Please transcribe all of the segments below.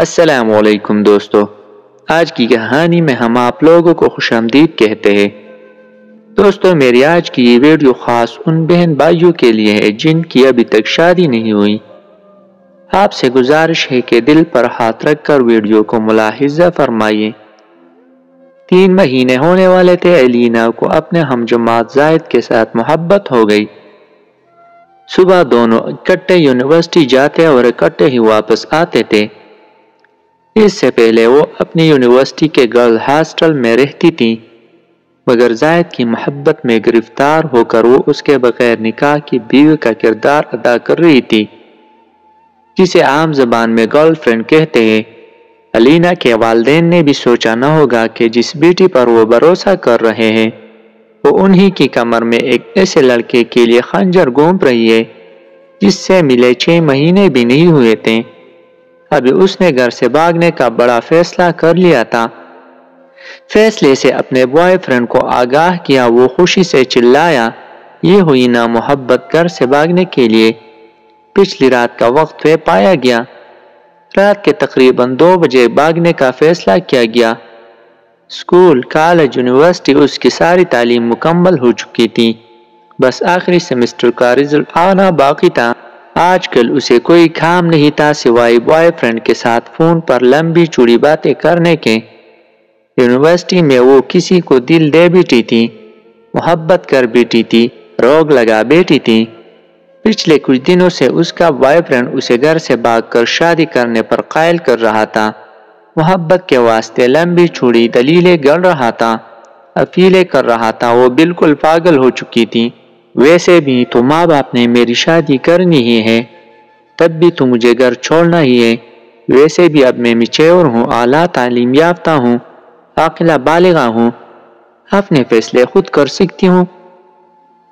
السلام علیکم دوستو، آج کی کہانی میں ہم آپ لوگوں کو خوش آمدید کہتے ہیں۔ دوستو، میری آج کی یہ ویڈیو خاص ان بہن بھائیوں کے لیے ہے جن کی ابھی تک شادی نہیں ہوئی۔ آپ سے گزارش ہے کہ دل پر ہاتھ رکھ کر ویڈیو کو ملاحظہ فرمائیے۔ 3 مہینے ہونے والے تھے، الینا کو اپنے ہم جماعت زاہد کے ساتھ محبت ہو گئی۔ صبح دونوں اکٹھے یونیورسٹی جاتے اور اکٹھے ہی واپس آتے تھے۔ اس سے پہلے وہ اپنی یونیورسٹی کے گرل ہاسٹل میں رہتی تھی، مگر زاہد کی محبت میں گرفتار ہو کر وہ اس کے بغیر نکاح کی بیوی کا کردار ادا کر رہی تھی، جسے عام زبان میں گرل فرینڈ کہتے ہیں۔ الینا کے والدین نے بھی سوچا نہ ہوگا کہ جس بیٹی پر وہ بھروسہ کر رہے ہیں وہ انہی کی کمر میں ایک ایسے لڑکے کے لیے خنجر گھوم رہی ہے جس سے ملے 6 مہینے بھی نہیں ہوئے تھے۔ ابھی اس نے گھر سے بھاگنے کا بڑا فیصلہ کر لیا تھا۔ فیصلے سے اپنے بوائے فرینڈ کو آگاہ کیا، وہ خوشی سے چلایا، یہ ہوئی نا محبت۔ گھر سے بھاگنے کے لیے پچھلی رات کا وقت طے پایا گیا۔ رات کے تقریباً 2 بجے بھاگنے کا فیصلہ کیا گیا۔ اسکول، کالج، یونیورسٹی، اس کی ساری تعلیم مکمل ہو چکی تھی، بس آخری سیمسٹر کا رزلٹ آنا باقی تھا۔ آج کل اسے کوئی کام نہیں تھا سوائے بوائے فرینڈ کے ساتھ فون پر لمبی چوڑی باتیں کرنے کے۔ یونیورسٹی میں وہ کسی کو دل دے بیٹھی تھی، محبت کر بیٹھی تھی، روگ لگا بیٹھی تھی۔ پچھلے کچھ دنوں سے اس کا بوائے فرینڈ اسے گھر سے بھاگ کر شادی کرنے پر قائل کر رہا تھا، محبت کے واسطے لمبی چوڑی دلیلیں گڑ رہا تھا، اپیلیں کر رہا تھا۔ وہ بالکل پاگل ہو چکی تھی۔ ویسے بھی تو ماں باپ نے میری شادی کرنی ہی ہے، تب بھی تو مجھے گھر چھوڑنا ہی ہے۔ ویسے بھی اب میں میچور ہوں، اعلیٰ تعلیم یافتہ ہوں، عاقلہ بالغہ ہوں، اپنے فیصلے خود کر سکتی ہوں۔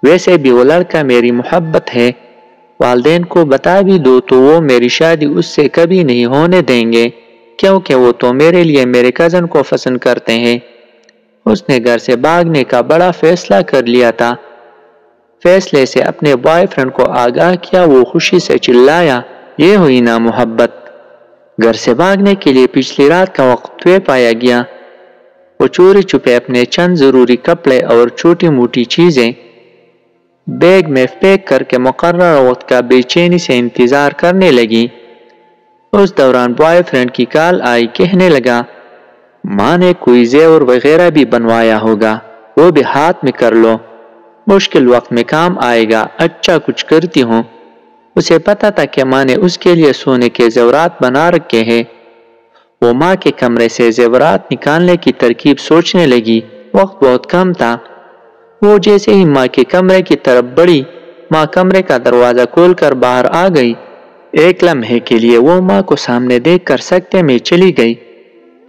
ویسے بھی وہ لڑکا میری محبت ہے، والدین کو بتا بھی دو تو وہ میری شادی اس سے کبھی نہیں ہونے دیں گے، کیونکہ وہ تو میرے لیے میرے کزن کو پسند کرتے ہیں۔ اس نے گھر سے بھاگنے کا بڑا فیصلہ کر لیا تھا۔ فیصلے سے اپنے بوائے فرینڈ کو آگاہ کیا، وہ خوشی سے چلایا، یہ ہوئی نا محبت۔ گھر سے بھاگنے کے لیے پچھلی رات کا وقت طے پایا گیا۔ وہ چوری چھپے اپنے چند ضروری کپڑے اور چھوٹی موٹی چیزیں بیگ میں پیک کر کے مقررہ وقت کا بے چینی سے انتظار کرنے لگی۔ اس دوران بوائے فرینڈ کی کال آئی، کہنے لگا ماں نے کوئی زیور وغیرہ بھی بنوایا ہوگا، وہ بھی ہاتھ میں کر لو، مشکل وقت میں کام آئے گا۔ اچھا کچھ کرتی ہوں۔ اسے پتا تھا کہ ماں نے اس کے لیے سونے کے زیورات بنا رکھے ہیں۔ وہ ماں کے کمرے سے زیورات نکالنے کی ترکیب سوچنے لگی۔ وقت بہت کم تھا۔ وہ جیسے ہی ماں کے کمرے کی طرف بڑھی، ماں کمرے کا دروازہ کھول کر باہر آ گئی۔ ایک لمحے کے لیے وہ ماں کو سامنے دیکھ کر سکتے میں چلی گئی۔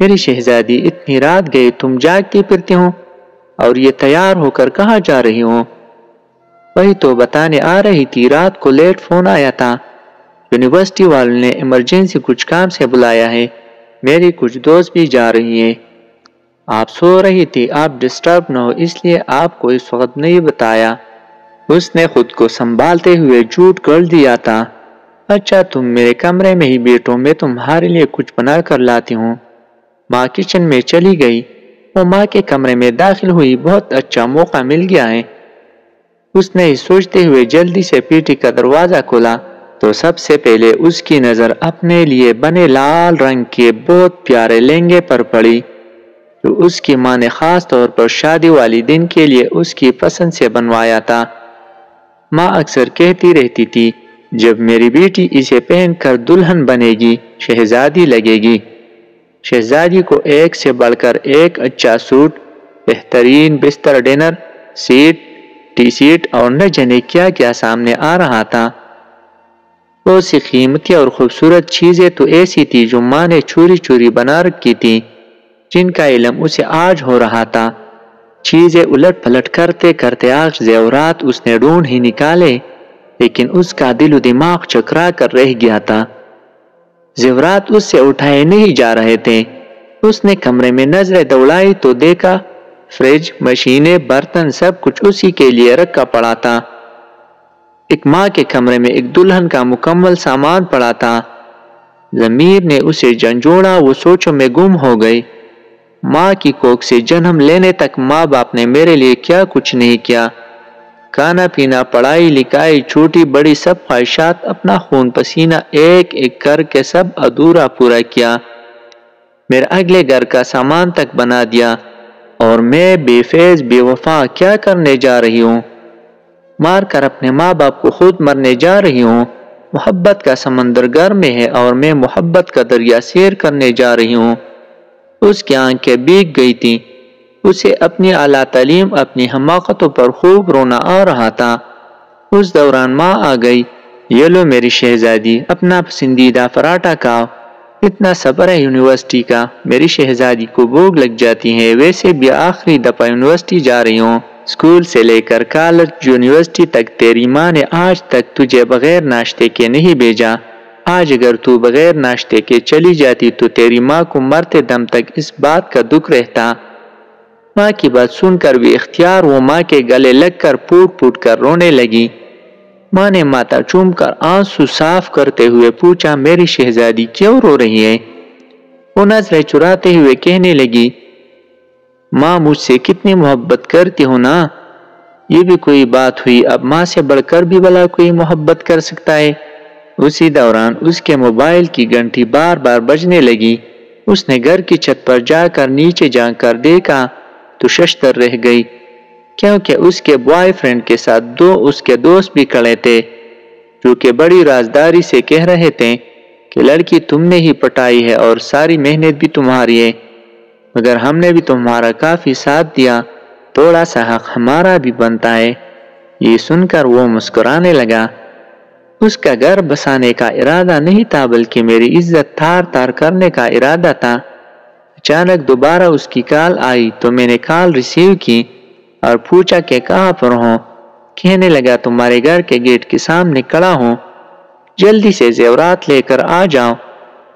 میری شہزادی، اتنی رات گئی تم جاگتی پھرتی ہوں، اور یہ تیار ہو کر کہاں جا رہی ہوں؟ وہی تو بتانے آ رہی تھی، رات کو لیٹ فون آیا تھا، یونیورسٹی والوں نے ایمرجنسی کچھ کام سے بلایا ہے، میری کچھ دوست بھی جا رہی ہیں۔ آپ سو رہی تھی، آپ ڈسٹرب نہ ہو اس لیے آپ کو اس وقت نہیں بتایا۔ اس نے خود کو سنبھالتے ہوئے جھوٹ گھڑ دیا تھا۔ اچھا تم میرے کمرے میں ہی بیٹھو، میں تمہارے لیے کچھ بنا کر لاتی ہوں۔ ماں کچن میں چلی گئی۔ وہ ماں کے کمرے میں داخل ہوئی، بہت اچھا موقع مل گیا ہے، اس نے سوچتے ہوئے جلدی سے پیٹی کا دروازہ کھولا تو سب سے پہلے اس کی نظر اپنے لیے بنے لال رنگ کے بہت پیارے لہنگے پر پڑی، جو اس کی ماں نے خاص طور پر شادی والی دن کے لیے اس کی پسند سے بنوایا تھا۔ ماں اکثر کہتی رہتی تھی، جب میری بیٹی اسے پہن کر دلہن بنے گی، شہزادی لگے گی۔ شہزادی کو ایک سے بڑھ کر ایک اچھا سوٹ، بہترین بستر، ڈنر سیٹ، ٹی سیٹ اور نہ جانے کیا کیا سامنے آ رہا تھا۔ بہت سی قیمتی اور خوبصورت چیزیں تو ایسی تھی جو ماں نے چوری چوری بنا رکھی تھی، جن کا علم اسے آج ہو رہا تھا۔ چیزیں الٹ پلٹ کرتے کرتے آخر زیورات اس نے ڈھونڈ ہی نکالے، لیکن اس کا دل و دماغ چکرا کر رہ گیا تھا۔ زیورات اس سے اٹھائے نہیں جا رہے تھے۔ اس نے کمرے میں نظریں دوڑائی تو دیکھا فریج، مشینیں، برتن سب کچھ اسی کے لیے رکھا پڑا تھا۔ ایک ماں کے کمرے میں ایک دلہن کا مکمل سامان پڑا تھا۔ ضمیر نے اسے جھنجھوڑا، وہ سوچوں میں گم ہو گئی۔ ماں کی کوکھ سے جنم لینے تک ماں باپ نے میرے لیے کیا کچھ نہیں کیا۔ کھانا پینا، پڑھائی لکھائی، چھوٹی بڑی سب خواہشات، اپنا خون پسینہ ایک ایک کر کے سب ادھورا پورا کیا۔ میرے اگلے گھر کا سامان تک بنا دیا، اور میں بے فیض بے وفا کیا کرنے جا رہی ہوں؟ مار کر اپنے ماں باپ کو خود مرنے جا رہی ہوں۔ محبت کا سمندر گھر میں ہے اور میں محبت کا دریا سیر کرنے جا رہی ہوں۔ اس کی آنکھیں بھیگ گئی تھیں۔ اسے اپنی اعلیٰ تعلیم، اپنی حماقتوں پر خوب رونا آ رہا تھا۔ اس دوران ماں آ گئی۔ یہ لو میری شہزادی، اپنا پسندیدہ پراٹھا کھاؤ۔ اتنا صبر ہے یونیورسٹی کا، میری شہزادی کو بھوک لگ جاتی ہے، ویسے بھی آخری دفعہ یونیورسٹی جا رہی ہوں۔ اسکول سے لے کر کالج، یونیورسٹی تک تیری ماں نے آج تک تجھے بغیر ناشتے کے نہیں بھیجا۔ آج اگر تو بغیر ناشتے کے چلی جاتی تو تیری ماں کو مرتے دم تک اس بات کا دکھ رہتا۔ ماں کی بات سن کر بھی اختیار وہ ماں کے گلے لگ کر پھوٹ پھوٹ کر رونے لگی۔ ماں نے ماتھا چوم کر آنسو صاف کرتے ہوئے پوچھا، میری شہزادی کیوں رو رہی ہے؟ وہ نظریں چراتے ہوئے کہنے لگی، ماں مجھ سے کتنی محبت کرتی ہو نا۔ یہ بھی کوئی بات ہوئی، اب ماں سے بڑھ کر بھی بھلا کوئی محبت کر سکتا ہے؟ اسی دوران اس کے موبائل کی گھنٹی بار بار بجنے لگی۔ اس نے گھر کی چھت پر جا کر نیچے جھانک کر دیکھا تو ششدر رہ گئی، کیونکہ اس کے بوائے فرینڈ کے ساتھ دو اس کے دوست بھی کھڑے تھے، جو کہ بڑی رازداری سے کہہ رہے تھے کہ لڑکی تم نے ہی پٹائی ہے اور ساری محنت بھی تمہاری ہے، مگر ہم نے بھی تمہارا کافی ساتھ دیا، تھوڑا سا حق ہمارا بھی بنتا ہے۔ یہ سن کر وہ مسکرانے لگا۔ اس کا گھر بسانے کا ارادہ نہیں تھا، بلکہ میری عزت تار تار کرنے کا ارادہ تھا۔ اچانک دوبارہ اس کی کال آئی تو میں نے کال ریسیو کی اور پوچھا کہ کہاں پر ہوں؟ کہنے لگا تمہارے گھر کے گیٹ کے سامنے کھڑا ہوں، جلدی سے زیورات لے کر آ جاؤ۔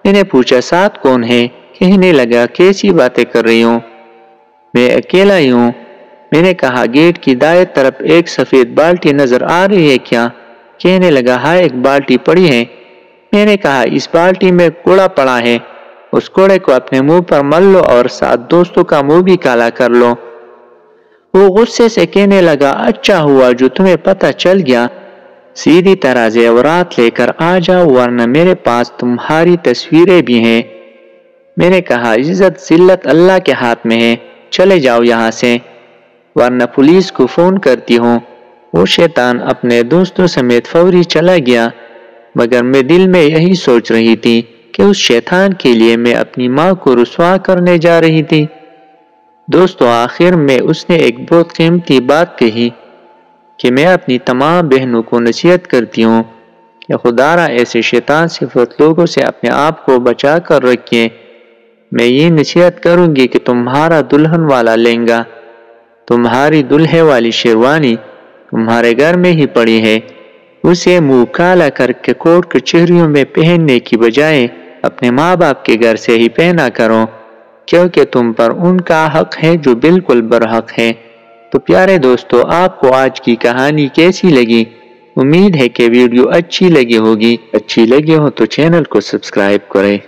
میں نے پوچھا ساتھ کون ہے؟ کہنے لگا کیسی باتیں کر رہی ہوں، میں اکیلا ہی ہوں۔ میں نے کہا گیٹ کی دائیں طرف ایک سفید بالٹی نظر آ رہی ہے کیا؟ کہنے لگا ہاں ایک بالٹی پڑی ہے۔ میں نے کہا اس بالٹی میں کوڑا پڑا ہے، اس کوڑے کو اپنے منہ پر مل لو اور ساتھ دوستوں کا منہ بھی کالا کر لو۔ وہ غصے سے کہنے لگا اچھا ہوا جو تمہیں پتہ چل گیا، سیدھی طرح زیورات لے کر آ جاؤ ورنہ میرے پاس تمہاری تصویریں بھی ہیں۔ میں نے کہا عزت ذلت اللہ کے ہاتھ میں ہے، چلے جاؤ یہاں سے ورنہ پولیس کو فون کرتی ہوں۔ وہ شیطان اپنے دوستوں سمیت فوری چلا گیا، مگر میں دل میں یہی سوچ رہی تھی کہ اس شیطان کے لیے میں اپنی ماں کو رسوا کرنے جا رہی تھی۔ دوستو آخر میں اس نے ایک بہت قیمتی بات کہی کہ میں اپنی تمام بہنوں کو نصیحت کرتی ہوں کہ خدارا ایسے شیطان صفت لوگوں سے اپنے آپ کو بچا کر رکھیں۔ میں یہ نصیحت کروں گی کہ تمہارا دلہن والا لہنگا، تمہاری دلہے والی شیروانی تمہارے گھر میں ہی پڑی ہے، اسے منہ کالا کر کے کورٹ کچہریوں میں پہننے کی بجائے اپنے ماں باپ کے گھر سے ہی پہنا کرو، کیونکہ تم پر ان کا حق ہے جو بالکل برحق ہے۔ تو پیارے دوستو آپ کو آج کی کہانی کیسی لگی؟ امید ہے کہ ویڈیو اچھی لگی ہوگی۔ اچھی لگی ہو تو چینل کو سبسکرائب کریں۔